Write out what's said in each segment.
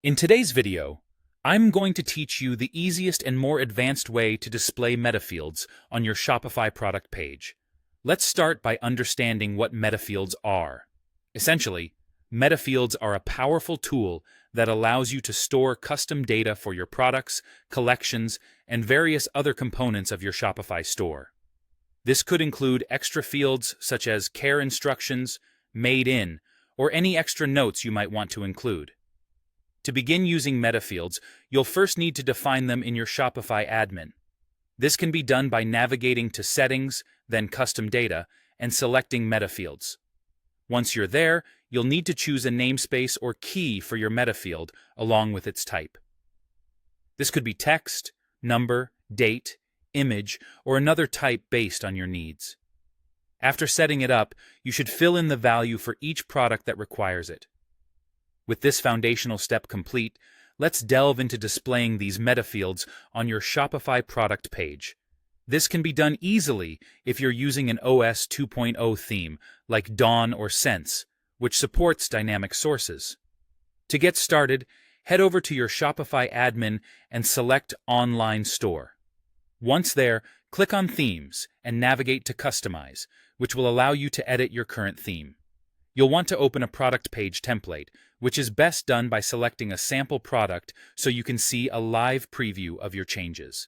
In today's video, I'm going to teach you the easiest and more advanced way to display Metafields on your Shopify product page. Let's start by understanding what Metafields are. Essentially, Metafields are a powerful tool that allows you to store custom data for your products, collections, and various other components of your Shopify store. This could include extra fields such as care instructions, made in, or any extra notes you might want to include. To begin using Metafields, you'll first need to define them in your Shopify admin. This can be done by navigating to Settings, then Custom Data, and selecting Metafields. Once you're there, you'll need to choose a namespace or key for your Metafield along with its type. This could be text, number, date, image, or another type based on your needs. After setting it up, you should fill in the value for each product that requires it. With this foundational step complete, let's delve into displaying these Metafields on your Shopify product page. This can be done easily if you're using an OS 2.0 theme like Dawn or Sense, which supports dynamic sources. To get started, head over to your Shopify admin and select Online Store. Once there, click on Themes and navigate to Customize, which will allow you to edit your current theme. You'll want to open a product page template, which is best done by selecting a sample product so you can see a live preview of your changes.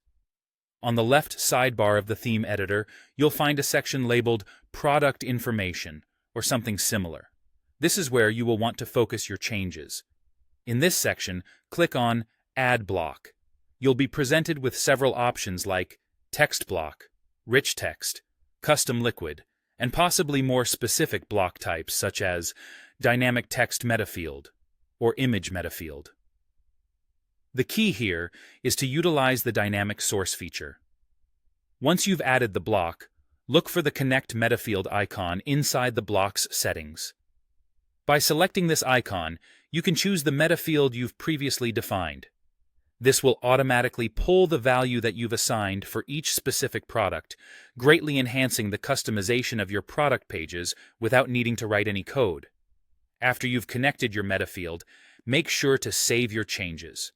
On the left sidebar of the theme editor, you'll find a section labeled Product Information, or something similar. This is where you will want to focus your changes. In this section, click on Add Block. You'll be presented with several options like Text Block, Rich Text, Custom Liquid, and possibly more specific block types such as Dynamic Text Metafield or Image Metafield. The key here is to utilize the Dynamic Source feature. Once you've added the block, look for the Connect Metafield icon inside the block's settings. By selecting this icon, you can choose the Metafield you've previously defined. This will automatically pull the value that you've assigned for each specific product, greatly enhancing the customization of your product pages without needing to write any code. After you've connected your Metafield, make sure to save your changes.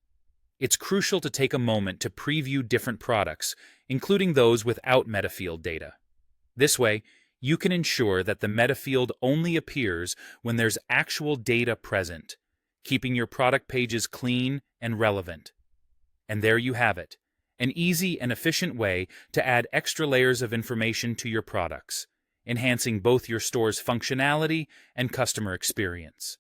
It's crucial to take a moment to preview different products, including those without Metafield data. This way, you can ensure that the Metafield only appears when there's actual data present, keeping your product pages clean and relevant. And there you have it, an easy and efficient way to add extra layers of information to your products, enhancing both your store's functionality and customer experience.